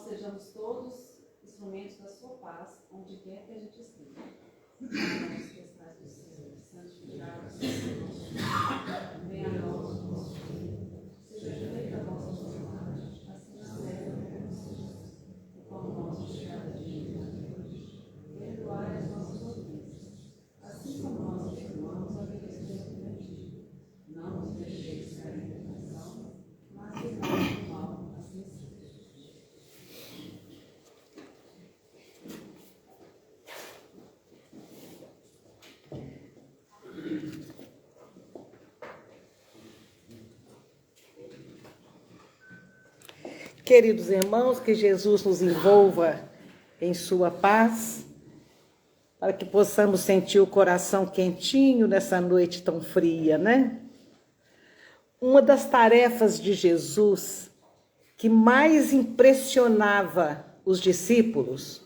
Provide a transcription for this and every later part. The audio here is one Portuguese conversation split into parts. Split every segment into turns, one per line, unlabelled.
Sejamos todos instrumentos da sua paz, onde quer que a gente esteja. Nós que estás do céu, santificado seja o nosso nome. Venha a nós o nosso reino. Seja feita a vossa vontade, assim na terra como no céu. O pão nosso de cada dia. Perdoai as nossas ofensas, assim como nós perdoamos a
Queridos irmãos, que Jesus nos envolva em sua paz, para que possamos sentir o coração quentinho nessa noite tão fria, né? Uma das tarefas de Jesus que mais impressionava os discípulos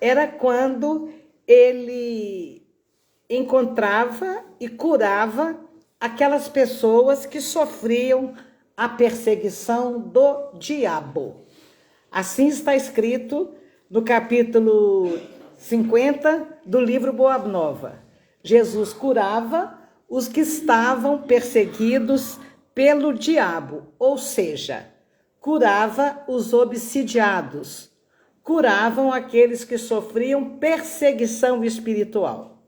era quando ele encontrava e curava aquelas pessoas que sofriam a perseguição do diabo. Assim está escrito no capítulo 50 do livro Boa Nova. Jesus curava os que estavam perseguidos pelo diabo, ou seja, curava os obsidiados, curavam aqueles que sofriam perseguição espiritual.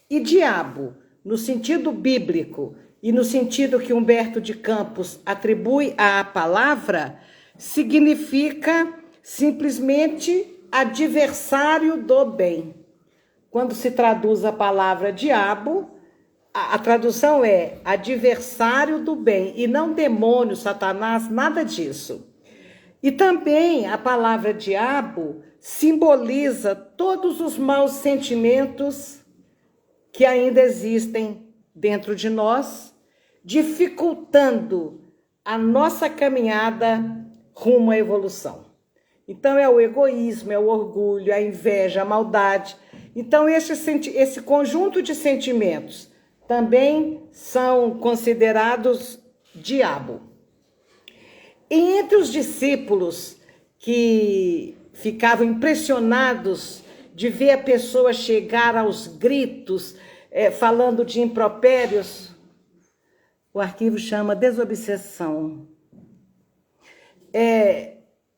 E diabo, no sentido bíblico e no sentido que Humberto de Campos atribui à palavra, significa simplesmente adversário do bem. Quando se traduz a palavra diabo, a tradução é adversário do bem, e não demônio, Satanás, nada disso. E também a palavra diabo simboliza todos os maus sentimentos que ainda existem dentro de nós, dificultando a nossa caminhada rumo à evolução. Então é o egoísmo, é o orgulho, a inveja, a maldade. Então esse conjunto de sentimentos também são considerados diabo. E entre os discípulos que ficavam impressionados de ver a pessoa chegar aos gritos, falando de impropérios, o arquivo chama desobsessão.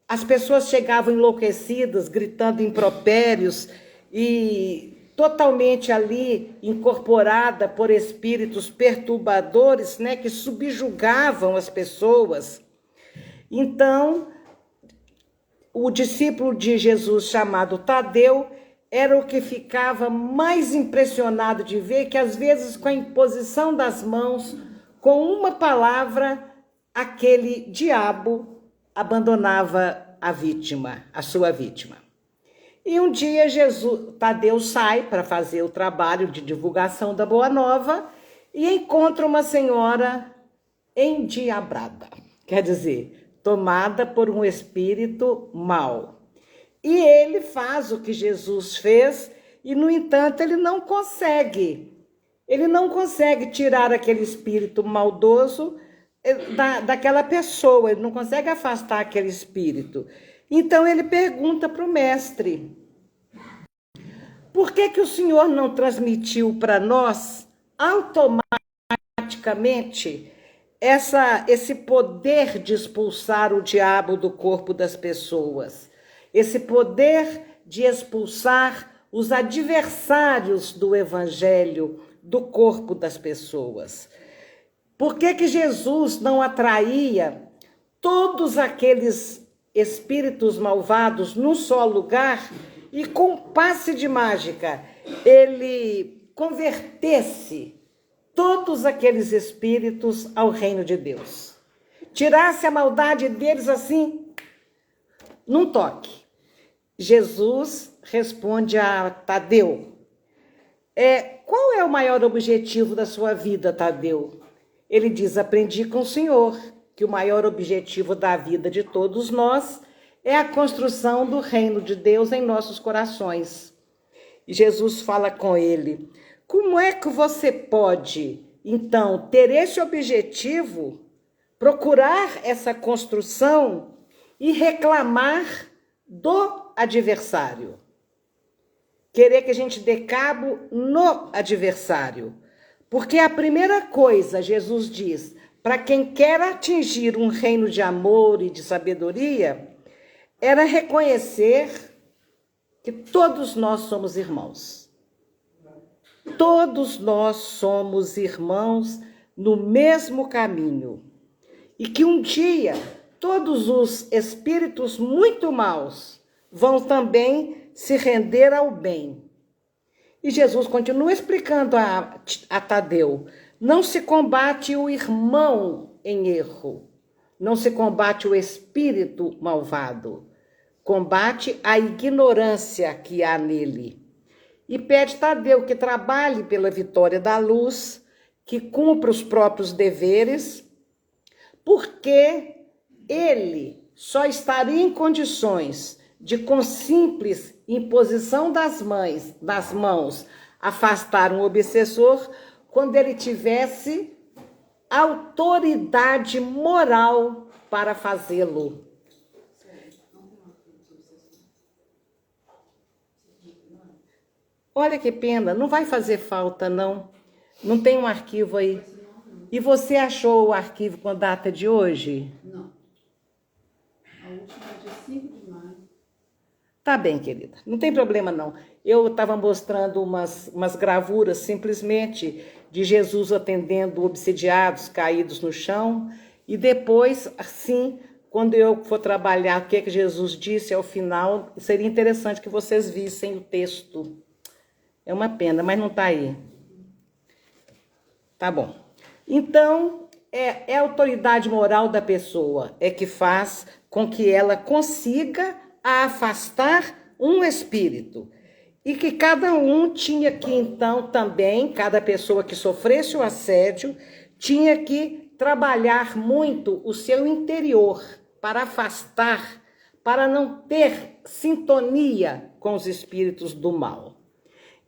As pessoas chegavam enlouquecidas, gritando impropérios e totalmente ali incorporada por espíritos perturbadores, né, que subjugavam as pessoas. Então, o discípulo de Jesus chamado Tadeu era o que ficava mais impressionado de ver que, às vezes, com a imposição das mãos, com uma palavra, aquele diabo abandonava a vítima, a sua vítima. E um dia Tadeu sai para fazer o trabalho de divulgação da Boa Nova e encontra uma senhora endiabrada, quer dizer, tomada por um espírito mau. E ele faz o que Jesus fez e, no entanto, ele não consegue tirar aquele espírito maldoso daquela pessoa, ele não consegue afastar aquele espírito. Então ele pergunta para o mestre: por que o Senhor não transmitiu para nós automaticamente esse poder de expulsar o diabo do corpo das pessoas, esse poder de expulsar os adversários do evangelho do corpo das pessoas? Por que Jesus não atraía todos aqueles espíritos malvados num só lugar e, com um passe de mágica, ele convertesse todos aqueles espíritos ao reino de Deus? Tirasse a maldade deles assim, num toque. Jesus responde a Tadeu: qual é o maior objetivo da sua vida, Tadeu? Ele diz: aprendi com o Senhor que o maior objetivo da vida de todos nós é a construção do reino de Deus em nossos corações. E Jesus fala com ele: como é que você pode, então, ter esse objetivo, procurar essa construção e reclamar do adversário? Querer que a gente dê cabo no adversário. Porque a primeira coisa, Jesus diz, para quem quer atingir um reino de amor e de sabedoria, era reconhecer que todos nós somos irmãos. Todos nós somos irmãos no mesmo caminho. E que um dia todos os espíritos muito maus vão também se render ao bem. E Jesus continua explicando a Tadeu: não se combate o irmão em erro. não se combate o espírito malvado, combate a ignorância que há nele. E pede Tadeu que trabalhe pela vitória da luz, que cumpra os próprios deveres, porque ele só estaria em condições de, com simples imposição das mãos, afastar um obsessor, quando ele tivesse autoridade moral para fazê-lo. Olha que pena, não vai fazer falta, não. Não tem um arquivo aí. E você achou o arquivo com a data de hoje?
Não. A última é dia 5 de maio.
Tá bem, querida. Não tem problema, não. Eu estava mostrando umas gravuras, simplesmente, de Jesus atendendo obsidiados caídos no chão. E depois, assim, quando eu for trabalhar o que é que Jesus disse ao final, seria interessante que vocês vissem o texto. É uma pena, mas não está aí. Tá bom. Então, é a autoridade moral da pessoa é que faz com que ela consiga afastar um espírito. E que cada um tinha que, então, também, cada pessoa que sofresse o assédio, tinha que trabalhar muito o seu interior para afastar, para não ter sintonia com os espíritos do mal.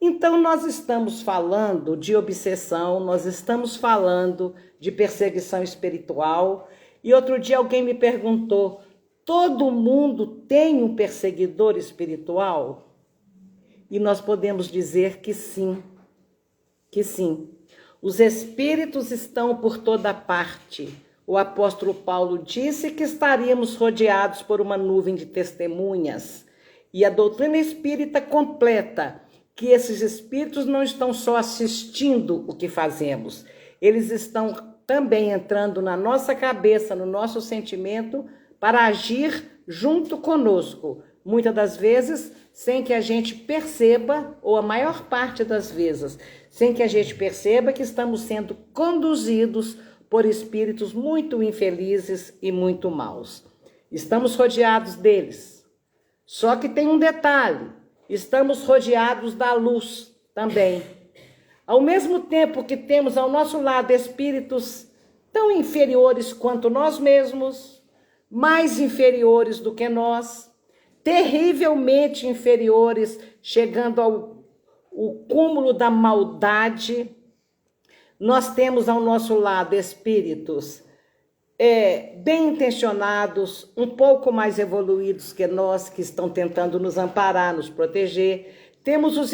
Então, nós estamos falando de obsessão, nós estamos falando de perseguição espiritual. E outro dia alguém me perguntou, todo mundo tem um perseguidor espiritual? E nós podemos dizer que sim, que sim. Os espíritos estão por toda parte. O apóstolo Paulo disse que estaríamos rodeados por uma nuvem de testemunhas. E a doutrina espírita completa que esses espíritos não estão só assistindo o que fazemos, eles estão também entrando na nossa cabeça, no nosso sentimento, para agir junto conosco, muitas das vezes sem que a gente perceba, ou a maior parte das vezes, sem que a gente perceba que estamos sendo conduzidos por espíritos muito infelizes e muito maus. Estamos rodeados deles. Só que tem um detalhe, estamos rodeados da luz também. Ao mesmo tempo que temos ao nosso lado espíritos tão inferiores quanto nós mesmos, mais inferiores do que nós, terrivelmente inferiores, chegando ao cúmulo da maldade, nós temos ao nosso lado espíritos bem intencionados, um pouco mais evoluídos que nós, que estão tentando nos amparar, nos proteger. Temos os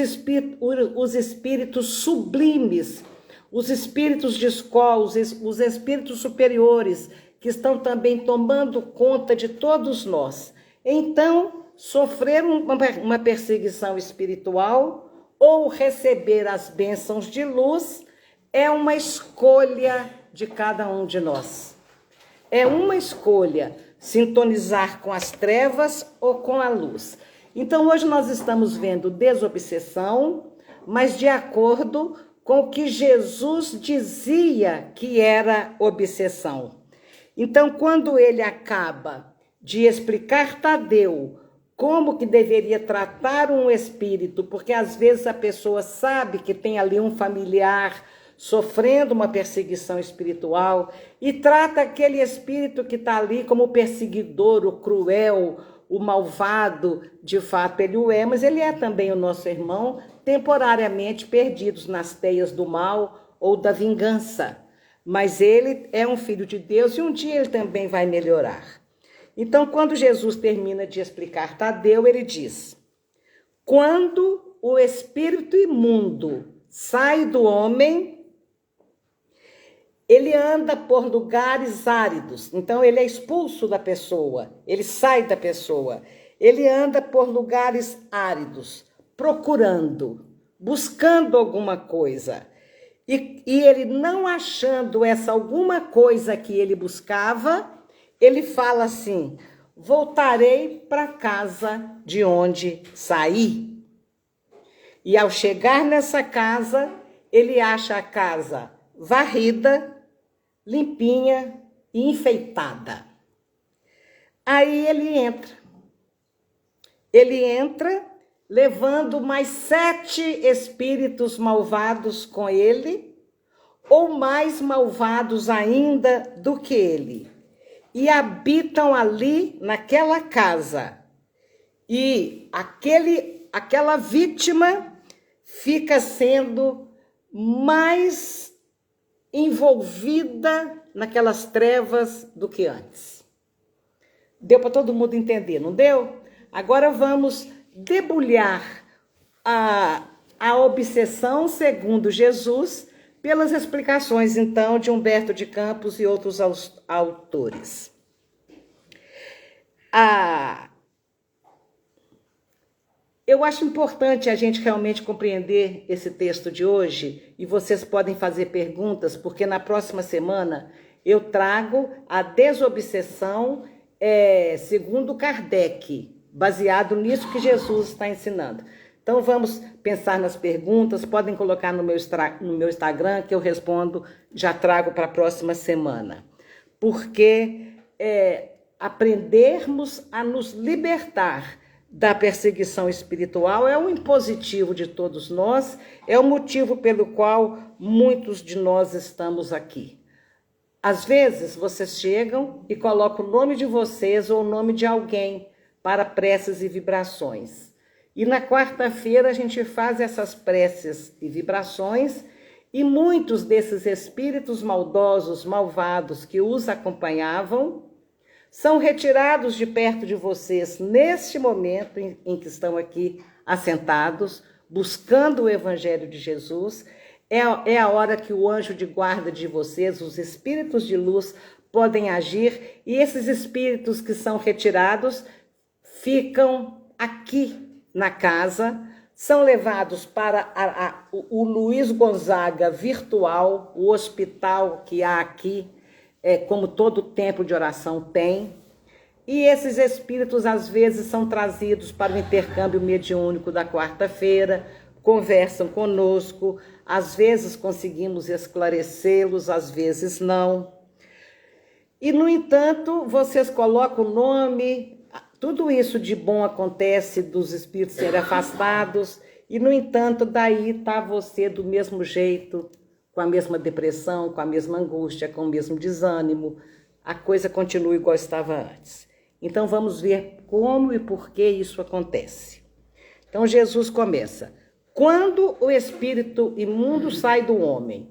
espíritos sublimes, os espíritos de escola, os espíritos superiores, que estão também tomando conta de todos nós. Então, sofrer uma perseguição espiritual ou receber as bênçãos de luz é uma escolha de cada um de nós. É uma escolha sintonizar com as trevas ou com a luz. Então, hoje nós estamos vendo desobsessão, mas de acordo com o que Jesus dizia que era obsessão. Então, quando ele acaba de explicar Tadeu como que deveria tratar um espírito, porque às vezes a pessoa sabe que tem ali um familiar sofrendo uma perseguição espiritual e trata aquele espírito que está ali como o perseguidor, o cruel, o malvado. De fato ele o é, mas ele é também o nosso irmão, temporariamente perdidos nas teias do mal ou da vingança. Mas ele é um filho de Deus e um dia ele também vai melhorar. Então, quando Jesus termina de explicar Tadeu, ele diz: quando o espírito imundo sai do homem, ele anda por lugares áridos. Então, ele é expulso da pessoa, ele sai da pessoa. Ele anda por lugares áridos, procurando, buscando alguma coisa. E ele não achando essa alguma coisa que ele buscava, ele fala assim: voltarei para a casa de onde saí. E ao chegar nessa casa, ele acha a casa varrida, limpinha e enfeitada. Aí ele entra. Ele entra levando mais 7 espíritos malvados com ele, ou mais malvados ainda do que ele, e habitam ali naquela casa. E aquela vítima fica sendo mais envolvida naquelas trevas do que antes. Deu para todo mundo entender, não deu? Agora vamos debulhar a obsessão segundo Jesus pelas explicações, então, de Humberto de Campos e outros autores. Eu acho importante a gente realmente compreender esse texto de hoje, e vocês podem fazer perguntas, porque na próxima semana eu trago a desobsessão segundo Kardec, baseado nisso que Jesus está ensinando. Então vamos pensar nas perguntas, podem colocar no meu Instagram que eu respondo, já trago para a próxima semana. Porque aprendermos a nos libertar da perseguição espiritual é um impositivo de todos nós, é o motivo pelo qual muitos de nós estamos aqui. Às vezes vocês chegam e colocam o nome de vocês ou o nome de alguém para preces e vibrações. E na quarta-feira a gente faz essas preces e vibrações, e muitos desses espíritos maldosos, malvados que os acompanhavam, são retirados de perto de vocês neste momento em que estão aqui assentados, buscando o Evangelho de Jesus. É a hora que o anjo de guarda de vocês, os espíritos de luz, podem agir, e esses espíritos que são retirados ficam aqui na casa, são levados para o Luiz Gonzaga virtual, o hospital que há aqui, como todo templo de oração tem, e esses espíritos às vezes são trazidos para o intercâmbio mediúnico da quarta-feira, conversam conosco, às vezes conseguimos esclarecê-los, às vezes não. E, no entanto, vocês colocam o nome, tudo isso de bom acontece dos espíritos serem afastados, e, no entanto, daí está você do mesmo jeito, com a mesma depressão, com a mesma angústia, com o mesmo desânimo, a coisa continua igual estava antes. Então vamos ver como e por que isso acontece. Então Jesus começa: quando o espírito imundo sai do homem.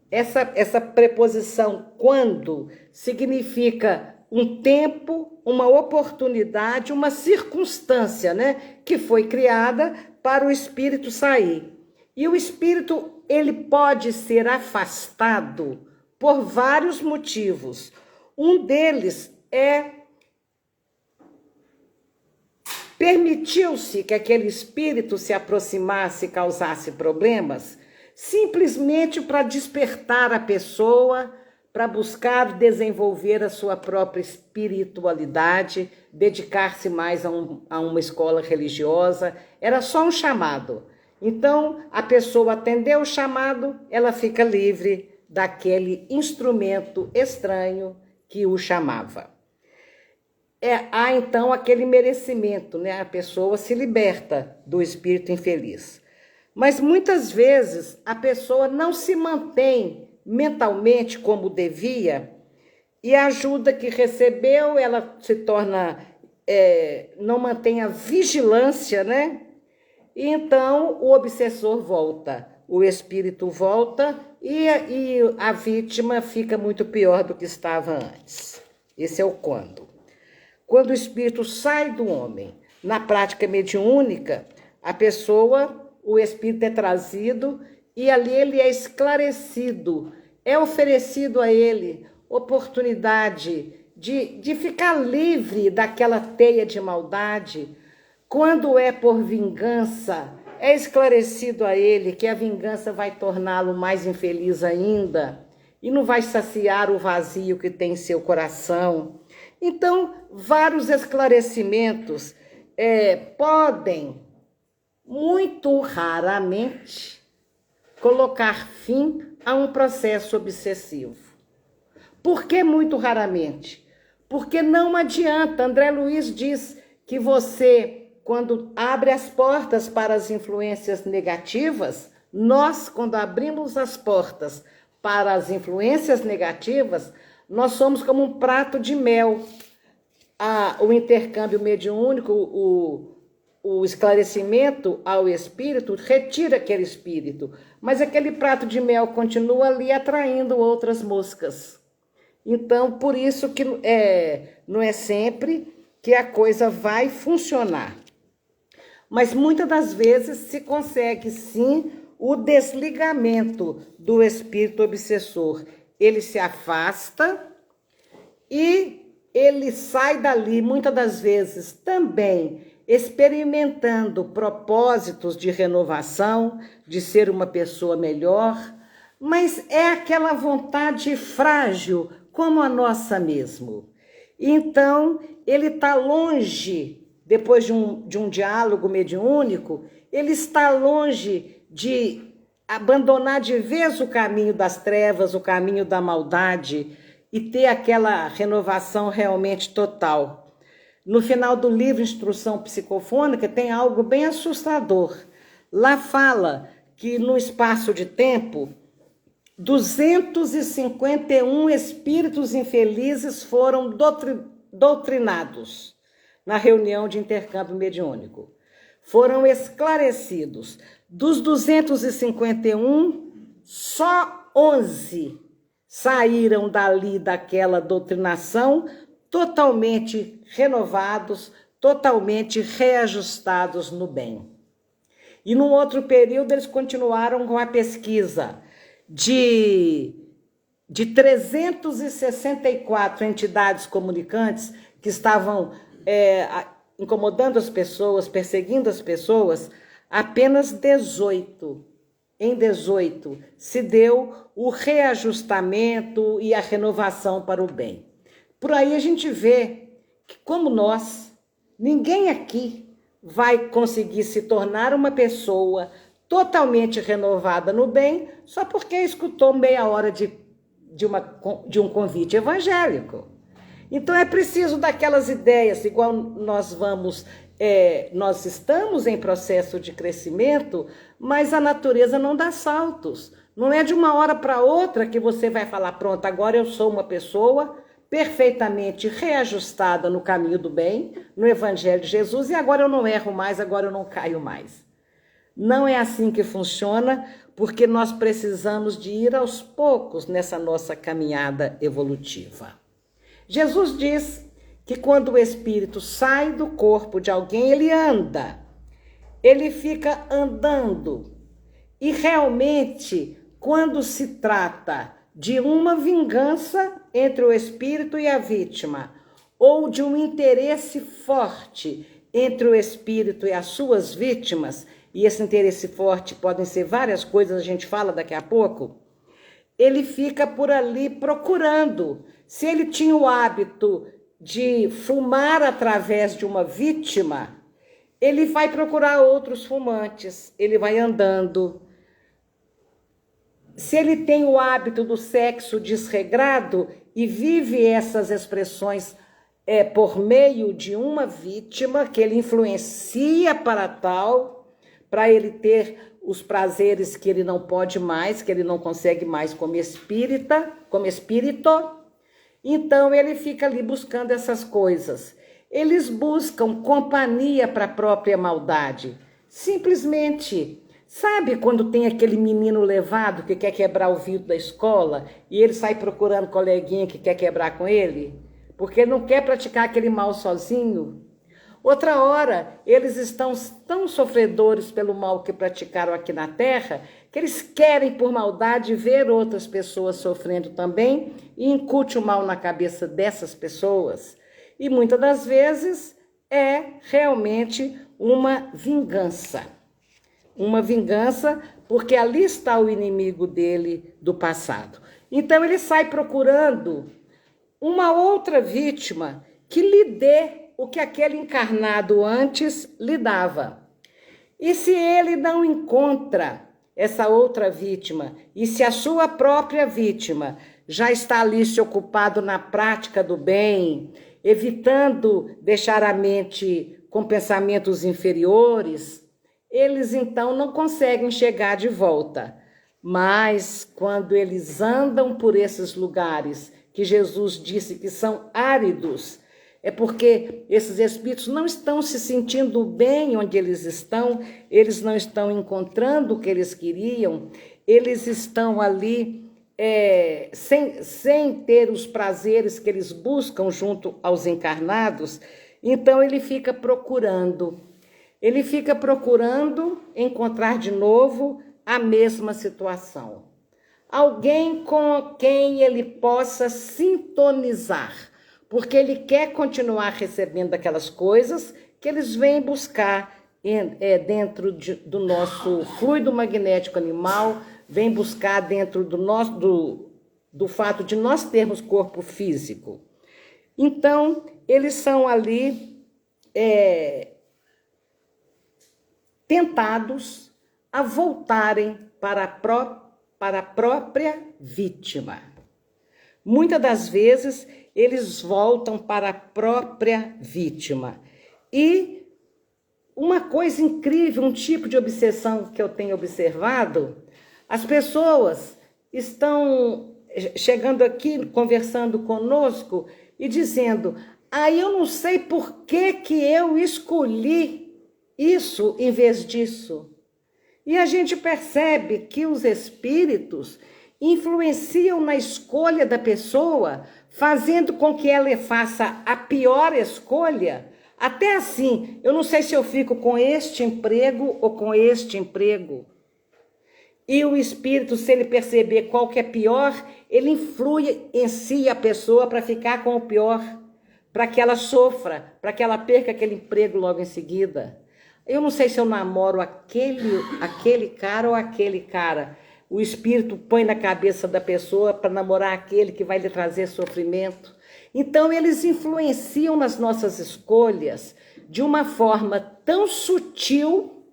Essa preposição quando significa um tempo, uma oportunidade, uma circunstância, né, que foi criada para o espírito sair. E o espírito, ele pode ser afastado por vários motivos. Um deles permitiu-se que aquele espírito se aproximasse e causasse problemas, simplesmente para despertar a pessoa, para buscar desenvolver a sua própria espiritualidade, dedicar-se mais a uma escola religiosa. Era só um chamado. Então, a pessoa atendeu o chamado, ela fica livre daquele instrumento estranho que o chamava. Há então aquele merecimento, né? A pessoa se liberta do espírito infeliz. Mas muitas vezes a pessoa não se mantém mentalmente como devia, e a ajuda que recebeu, ela se torna, não mantém a vigilância, né? E então o obsessor volta, o espírito volta e a vítima fica muito pior do que estava antes. Esse é o quando. Quando o espírito sai do homem, na prática mediúnica, a pessoa, o espírito é trazido e ali ele é esclarecido, é oferecido a ele oportunidade de ficar livre daquela teia de maldade. Quando é por vingança, é esclarecido a ele que a vingança vai torná-lo mais infeliz ainda e não vai saciar o vazio que tem em seu coração. Então, vários esclarecimentos podem, muito raramente, colocar fim a um processo obsessivo. Por que muito raramente? Porque não adianta. André Luiz diz que você, quando abre as portas para as influências negativas, nós, quando abrimos as portas para as influências negativas, nós somos como um prato de mel. O intercâmbio mediúnico, o esclarecimento ao espírito, retira aquele espírito, mas aquele prato de mel continua ali atraindo outras moscas. Então, por isso que não é sempre que a coisa vai funcionar. Mas muitas das vezes se consegue sim o desligamento do espírito obsessor. Ele se afasta e ele sai dali, muitas das vezes também experimentando propósitos de renovação, de ser uma pessoa melhor, mas é aquela vontade frágil, como a nossa mesmo. Então, ele está longe, depois de um diálogo mediúnico, ele está longe de abandonar de vez o caminho das trevas, o caminho da maldade, e ter aquela renovação realmente total. No final do livro Instrução Psicofônica tem algo bem assustador. Lá fala que no espaço de tempo, 251 espíritos infelizes foram doutrinados na reunião de intercâmbio mediúnico. Foram esclarecidos. Dos 251, só 11 saíram dali daquela doutrinação totalmente renovados, totalmente reajustados no bem. E num outro período eles continuaram com a pesquisa de 364 entidades comunicantes que estavam incomodando as pessoas, perseguindo as pessoas. Apenas 18 se deu o reajustamento e a renovação para o bem. Por aí a gente vê que, como nós, ninguém aqui vai conseguir se tornar uma pessoa totalmente renovada no bem só porque escutou meia hora de um convite evangélico. Então é preciso daquelas ideias, igual nós estamos em processo de crescimento, mas a natureza não dá saltos. Não é de uma hora para outra que você vai falar, pronto, agora eu sou uma pessoa perfeitamente reajustada no caminho do bem, no Evangelho de Jesus, e agora eu não erro mais, agora eu não caio mais. Não é assim que funciona, porque nós precisamos de ir aos poucos nessa nossa caminhada evolutiva. Jesus diz que quando o espírito sai do corpo de alguém, ele anda, ele fica andando. E realmente, quando se trata de uma vingança entre o espírito e a vítima, ou de um interesse forte entre o espírito e as suas vítimas, e esse interesse forte podem ser várias coisas, a gente fala daqui a pouco, ele fica por ali procurando. Se ele tinha o hábito de fumar através de uma vítima, ele vai procurar outros fumantes, ele vai andando. Se ele tem o hábito do sexo desregrado e vive essas expressões por meio de uma vítima que ele influencia para tal, para ele ter os prazeres que ele não pode mais, que ele não consegue mais como espírito, então ele fica ali buscando essas coisas. Eles buscam companhia para a própria maldade. Simplesmente, sabe quando tem aquele menino levado que quer quebrar o vidro da escola e ele sai procurando coleguinha que quer quebrar com ele? Porque não quer praticar aquele mal sozinho? Outra hora, eles estão tão sofredores pelo mal que praticaram aqui na Terra, que eles querem, por maldade, ver outras pessoas sofrendo também e incute o mal na cabeça dessas pessoas. E muitas das vezes é realmente uma vingança. Uma vingança porque ali está o inimigo dele do passado. Então ele sai procurando uma outra vítima que lhe dê o que aquele encarnado antes lhe dava. E se ele não encontra essa outra vítima, e se a sua própria vítima já está ali se ocupado na prática do bem, evitando deixar a mente com pensamentos inferiores, eles então não conseguem chegar de volta. Mas quando eles andam por esses lugares que Jesus disse que são áridos, é porque esses espíritos não estão se sentindo bem onde eles não estão encontrando o que eles queriam, eles estão ali sem ter os prazeres que eles buscam junto aos encarnados. Então ele fica procurando encontrar de novo a mesma situação. Alguém com quem ele possa sintonizar, porque ele quer continuar recebendo aquelas coisas que eles vêm buscar dentro do nosso fluido magnético animal, vem buscar dentro do fato de nós termos corpo físico. Então, eles são ali tentados a voltarem para a própria vítima. Muitas das vezes, eles voltam para a própria vítima. E uma coisa incrível, um tipo de obsessão que eu tenho observado, as pessoas estão chegando aqui, conversando conosco e dizendo: eu não sei por que eu escolhi isso em vez disso. E a gente percebe que os espíritos influenciam na escolha da pessoa, fazendo com que ela faça a pior escolha. Até assim, eu não sei se eu fico com este emprego ou com este emprego. E o espírito, se ele perceber qual que é pior, ele influi em si a pessoa para ficar com o pior, para que ela sofra, para que ela perca aquele emprego logo em seguida. Eu não sei se eu namoro aquele cara ou aquele cara. O espírito põe na cabeça da pessoa para namorar aquele que vai lhe trazer sofrimento. Então, eles influenciam nas nossas escolhas de uma forma tão sutil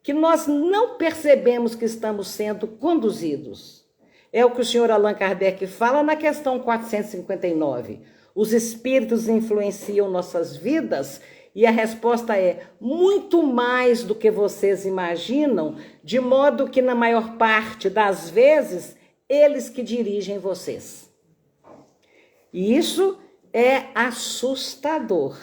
que nós não percebemos que estamos sendo conduzidos. É o que o senhor Allan Kardec fala na questão 459. Os espíritos influenciam nossas vidas. E a resposta é muito mais do que vocês imaginam, de modo que na maior parte das vezes, eles que dirigem vocês. E isso é assustador,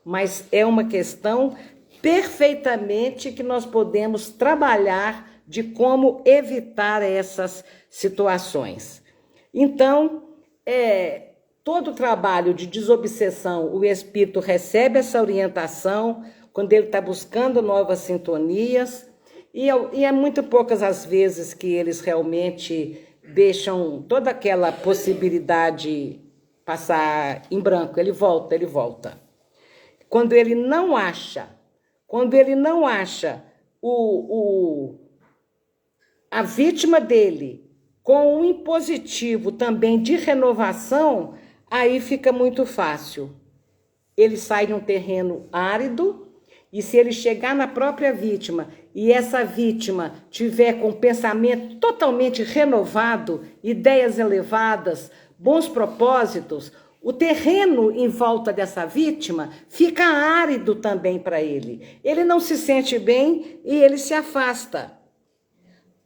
mas é uma questão perfeitamente que nós podemos trabalhar de como evitar essas situações. Então, todo o trabalho de desobsessão, o espírito recebe essa orientação quando ele está buscando novas sintonias, e é muito poucas as vezes que eles realmente deixam toda aquela possibilidade passar em branco. Ele volta. Quando ele não acha a vítima dele com um impositivo também de renovação, aí fica muito fácil. Ele sai de um terreno árido, e se ele chegar na própria vítima, e essa vítima tiver com pensamento totalmente renovado, ideias elevadas, bons propósitos, o terreno em volta dessa vítima fica árido também para ele. Ele não se sente bem e ele se afasta.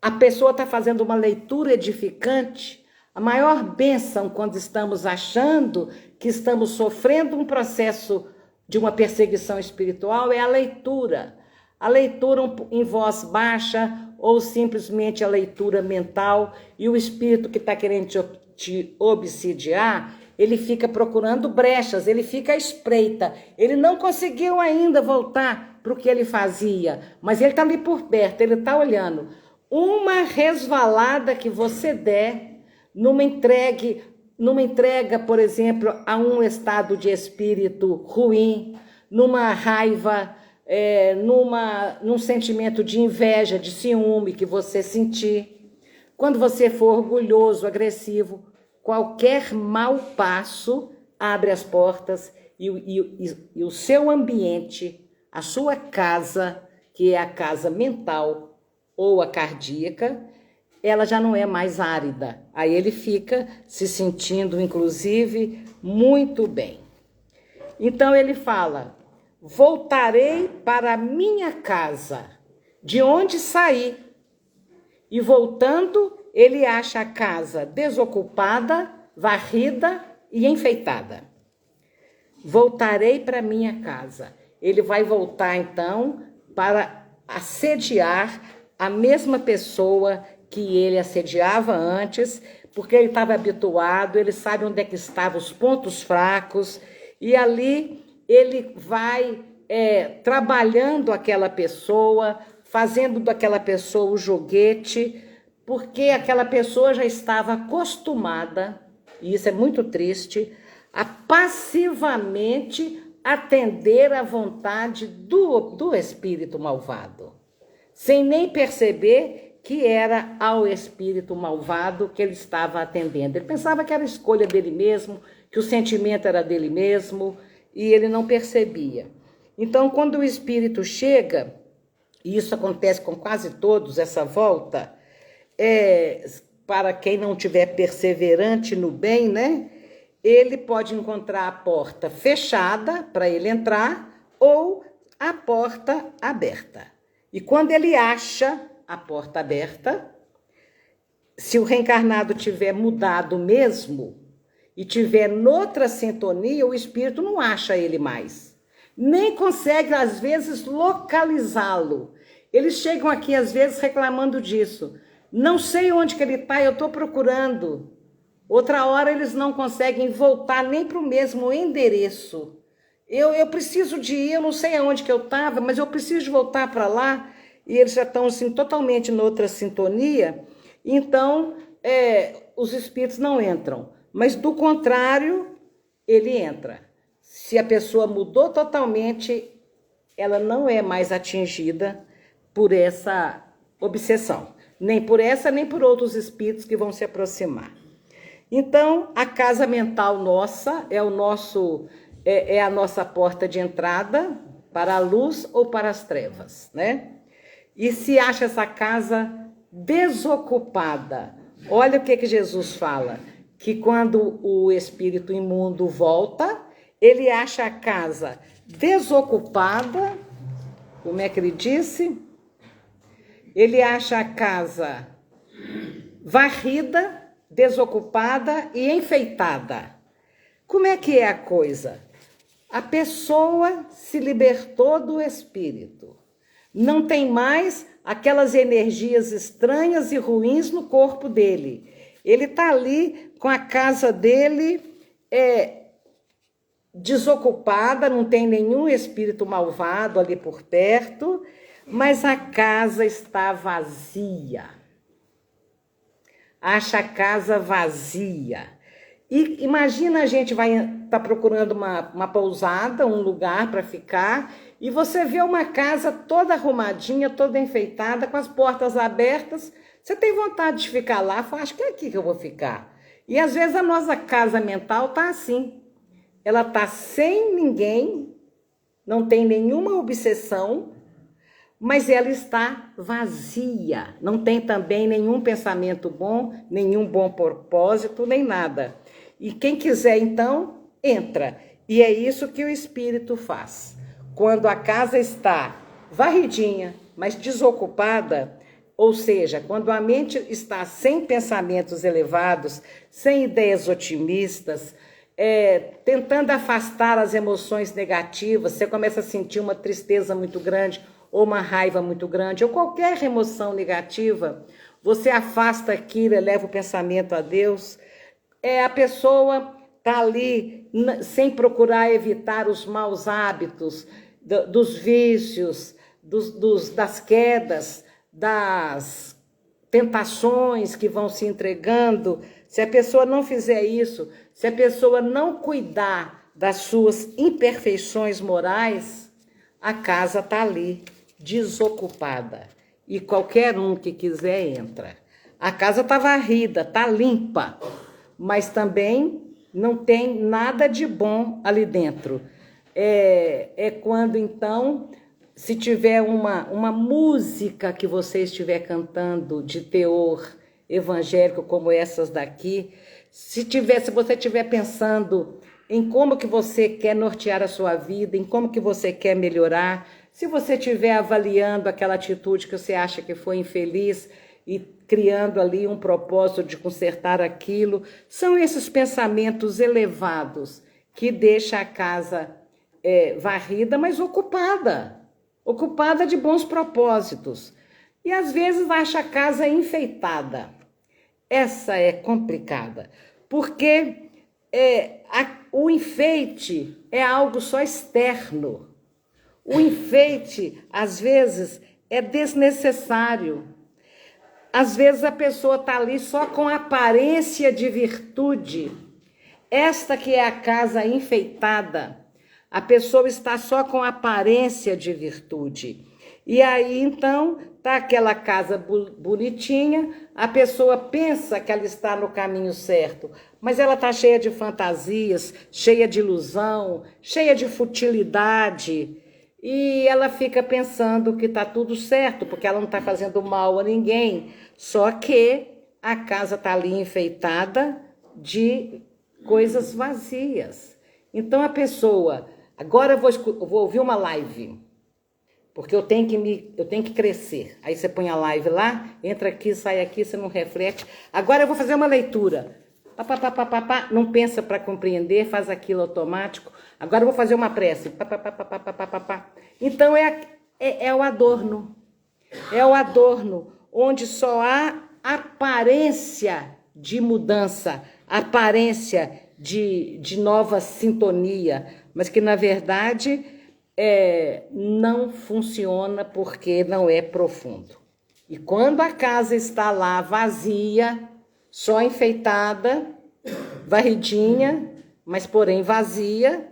A pessoa está fazendo uma leitura edificante. A maior bênção quando estamos achando que estamos sofrendo um processo de uma perseguição espiritual é a leitura. A leitura em voz baixa ou simplesmente a leitura mental, e o espírito que está querendo te obsidiar, ele fica procurando brechas, ele fica à espreita. Ele não conseguiu ainda voltar para o que ele fazia, mas ele está ali por perto, ele está olhando. Uma resvalada que você der numa entrega, por exemplo, a um estado de espírito ruim, numa raiva, num sentimento de inveja, de ciúme que você sentir, quando você for orgulhoso, agressivo, qualquer mau passo abre as portas e o seu ambiente, a sua casa, que é a casa mental ou a cardíaca, ela já não é mais árida. Aí ele fica se sentindo, inclusive, muito bem. Então ele fala: voltarei para a minha casa, de onde saí. E voltando, ele acha a casa desocupada, varrida e enfeitada. Voltarei para minha casa. Ele vai voltar, então, para assediar a mesma pessoa que ele assediava antes, porque ele estava habituado, ele sabe onde é que estavam os pontos fracos, e ali ele vai trabalhando aquela pessoa, fazendo daquela pessoa o joguete, porque aquela pessoa já estava acostumada, e isso é muito triste, a passivamente atender à vontade do espírito malvado, sem nem perceber que era ao espírito malvado que ele estava atendendo. Ele pensava que era a escolha dele mesmo, que o sentimento era dele mesmo, e ele não percebia. Então, quando o espírito chega, e isso acontece com quase todos, essa volta, para quem não tiver perseverante no bem, né? Ele pode encontrar a porta fechada para ele entrar ou a porta aberta. E quando ele acha a porta aberta, se o reencarnado tiver mudado mesmo e tiver noutra sintonia, o espírito não acha ele mais. Nem consegue, às vezes, localizá-lo. Eles chegam aqui, às vezes, reclamando disso. Não sei onde que ele está, eu estou procurando. Outra hora eles não conseguem voltar nem para o mesmo endereço. Eu preciso de ir, eu não sei aonde que eu estava, mas eu preciso de voltar para lá. E eles já estão assim, totalmente noutra sintonia. Então, os espíritos não entram. Mas, do contrário, ele entra. Se a pessoa mudou totalmente, ela não é mais atingida por essa obsessão. Nem por essa, nem por outros espíritos que vão se aproximar. Então, a casa mental nossa é a nossa porta de entrada para a luz ou para as trevas, né? E se acha essa casa desocupada, olha o que Jesus fala, que quando o espírito imundo volta, ele acha a casa desocupada, como é que ele disse? Ele acha a casa varrida, desocupada e enfeitada. Como é que é a coisa? A pessoa se libertou do espírito. Não tem mais aquelas energias estranhas e ruins no corpo dele. Ele está ali com a casa dele desocupada, não tem nenhum espírito malvado ali por perto, mas a casa está vazia. Acha a casa vazia. E imagina, a gente vai estar procurando uma pousada, um lugar para ficar, e você vê uma casa toda arrumadinha, toda enfeitada, com as portas abertas. Você tem vontade de ficar lá, fala, acho que é aqui que eu vou ficar. E às vezes a nossa casa mental está assim. Ela está sem ninguém, não tem nenhuma obsessão, mas ela está vazia. Não tem também nenhum pensamento bom, nenhum bom propósito, nem nada. E quem quiser, então, entra. E é isso que o espírito faz. Quando a casa está varridinha, mas desocupada, ou seja, quando a mente está sem pensamentos elevados, sem ideias otimistas, tentando afastar as emoções negativas, você começa a sentir uma tristeza muito grande, ou uma raiva muito grande, ou qualquer emoção negativa, você afasta aquilo, eleva o pensamento a Deus. A pessoa está ali sem procurar evitar os maus hábitos, dos vícios, das quedas, das tentações que vão se entregando. Se a pessoa não fizer isso, se a pessoa não cuidar das suas imperfeições morais, a casa está ali, desocupada. E qualquer um que quiser entra. A casa está varrida, está limpa, mas também não tem nada de bom ali dentro. Quando, então, se tiver uma música que você estiver cantando de teor evangélico como essas daqui, se você estiver pensando em como que você quer nortear a sua vida, em como que você quer melhorar, se você estiver avaliando aquela atitude que você acha que foi infeliz e criando ali um propósito de consertar aquilo, são esses pensamentos elevados que deixam a casa varrida, mas ocupada de bons propósitos. E às vezes acha a casa enfeitada. Essa é complicada, porque o enfeite é algo só externo. O enfeite, às vezes, é desnecessário. Às vezes a pessoa está ali só com aparência de virtude. Esta que é a casa enfeitada, a pessoa está só com aparência de virtude. E aí, então, tá aquela casa bonitinha, a pessoa pensa que ela está no caminho certo, mas ela está cheia de fantasias, cheia de ilusão, cheia de futilidade, e ela fica pensando que está tudo certo, porque ela não está fazendo mal a ninguém, só que a casa está ali enfeitada de coisas vazias. Então a pessoa, agora eu vou ouvir uma live, porque eu tenho que crescer. Aí você põe a live lá, entra aqui, sai aqui, você não reflete. Agora eu vou fazer uma leitura. Não pensa para compreender, faz aquilo automático. Agora eu vou fazer uma prece. Então é o adorno. É o adorno, onde só há aparência de mudança, aparência de nova sintonia, mas que na verdade não funciona porque não é profundo. E quando a casa está lá vazia, só enfeitada, varridinha, mas porém vazia,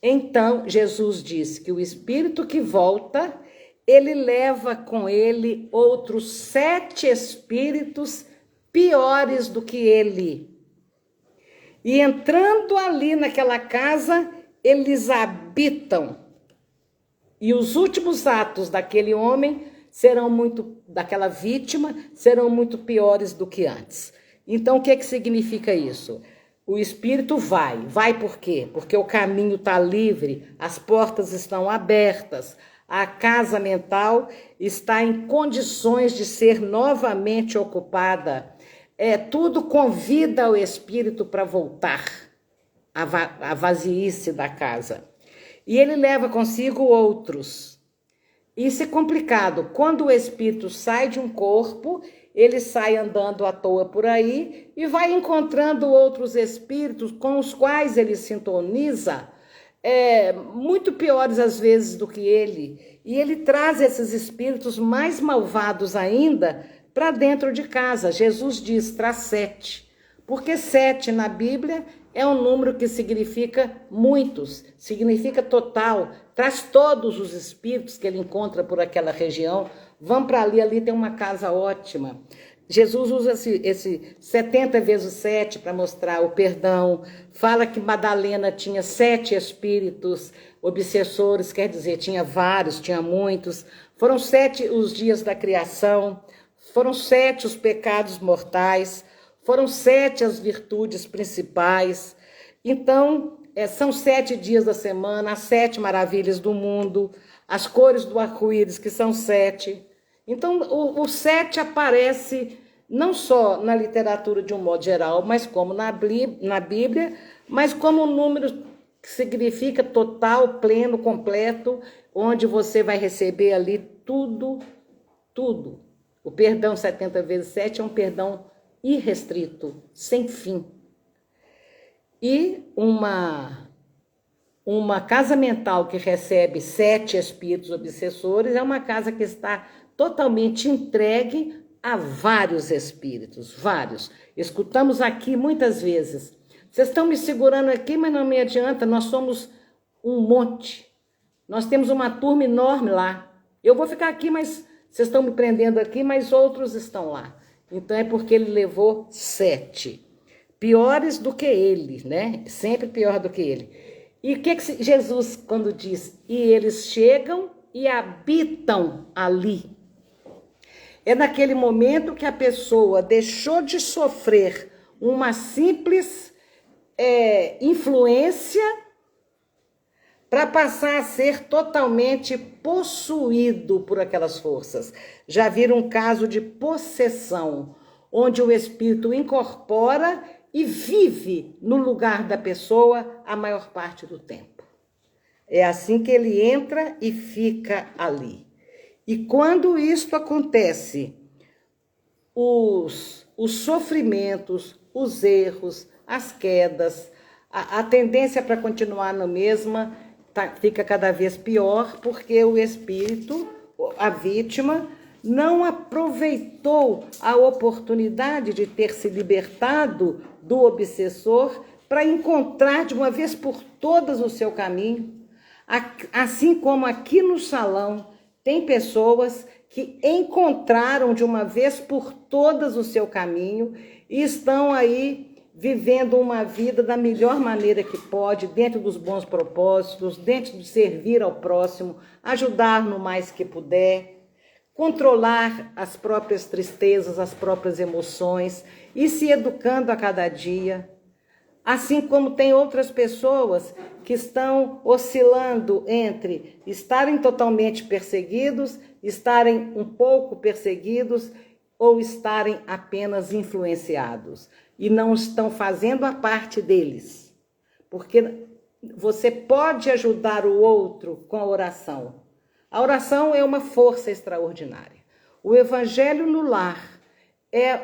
então Jesus diz que o Espírito que volta, ele leva com ele outros 7 espíritos piores do que ele. E entrando ali naquela casa, eles habitam. E os últimos atos daquele homem daquela vítima, serão muito piores do que antes. Então, o que significa isso? O espírito vai por quê? Porque o caminho está livre, as portas estão abertas, a casa mental está em condições de ser novamente ocupada. Tudo convida o espírito para voltar à vaziice da casa. E ele leva consigo outros. Isso é complicado. Quando o espírito sai de um corpo, ele sai andando à toa por aí e vai encontrando outros espíritos com os quais ele sintoniza, muito piores às vezes do que ele. E ele traz esses espíritos mais malvados ainda para dentro de casa. Jesus diz, traz 7. Porque 7 na Bíblia é um número que significa muitos, significa total, traz todos os espíritos que ele encontra por aquela região, vão para ali tem uma casa ótima. Jesus usa esse 70 vezes 7 para mostrar o perdão, fala que Madalena tinha 7 espíritos obsessores, quer dizer, tinha vários, tinha muitos, foram 7 os dias da criação, foram 7 os pecados mortais, foram 7 as virtudes principais. Então, são 7 dias da semana, as 7 maravilhas do mundo, as cores do arco-íris, que são 7. Então, o 7 aparece não só na literatura de um modo geral, mas como na Bíblia, mas como um número que significa total, pleno, completo, onde você vai receber ali tudo, tudo. O perdão 70 vezes 7 é um perdão irrestrito, sem fim. E uma casa mental que recebe 7 espíritos obsessores é uma casa que está totalmente entregue a vários espíritos, vários. Escutamos aqui muitas vezes, vocês estão me segurando aqui, mas não me adianta, nós somos um monte. Nós temos uma turma enorme lá. Eu vou ficar aqui, mas vocês estão me prendendo aqui, mas outros estão lá. Então é porque ele levou 7. Piores do que ele, né? Sempre pior do que ele. E o que Jesus, quando diz, e eles chegam e habitam ali? É naquele momento que a pessoa deixou de sofrer uma simples influência para passar a ser totalmente possuído por aquelas forças. Já viram um caso de possessão, onde o espírito incorpora e vive no lugar da pessoa a maior parte do tempo. É assim que ele entra e fica ali. E quando isto acontece, os sofrimentos, os erros, as quedas, a tendência para continuar na mesma fica cada vez pior, porque o espírito, a vítima, não aproveitou a oportunidade de ter se libertado do obsessor para encontrar de uma vez por todas o seu caminho. Assim como aqui no salão tem pessoas que encontraram de uma vez por todas o seu caminho e estão aí vivendo uma vida da melhor maneira que pode, dentro dos bons propósitos, dentro de servir ao próximo, ajudar no mais que puder, controlar as próprias tristezas, as próprias emoções e se educando a cada dia. Assim como tem outras pessoas que estão oscilando entre estarem totalmente perseguidos, estarem um pouco perseguidos ou estarem apenas influenciados. E não estão fazendo a parte deles. Porque você pode ajudar o outro com a oração. A oração é uma força extraordinária. O evangelho no lar é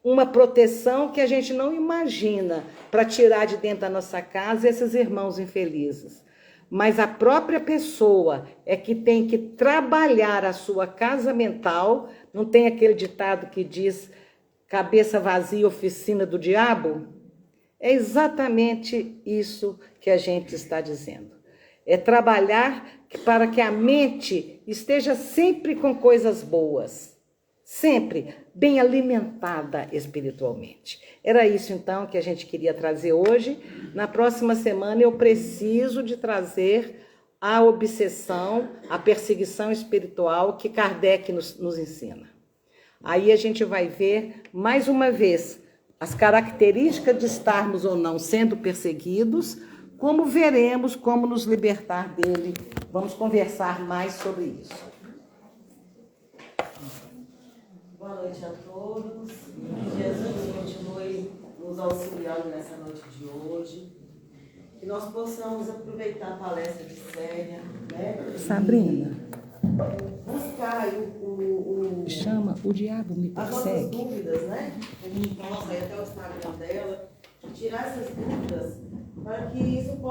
uma proteção que a gente não imagina para tirar de dentro da nossa casa esses irmãos infelizes. Mas a própria pessoa é que tem que trabalhar a sua casa mental. Não tem aquele ditado que diz cabeça vazia, oficina do diabo? É exatamente isso que a gente está dizendo. É trabalhar para que a mente esteja sempre com coisas boas. Sempre bem alimentada espiritualmente. Era isso, então, que a gente queria trazer hoje. Na próxima semana, eu preciso de trazer a obsessão, a perseguição espiritual que Kardec nos ensina. Aí a gente vai ver, mais uma vez, as características de estarmos ou não sendo perseguidos, como veremos como nos libertar dele. Vamos conversar mais sobre isso.
Boa noite a todos. Que Jesus continue nos auxiliando nessa noite de hoje. Que nós possamos aproveitar a palestra de Célia, né?
Sabrina.
Buscar
Chama o diabo me
as nossas
persegue.
dúvidas, né? A gente possa ir até o Instagram dela, tirar essas dúvidas para que isso possa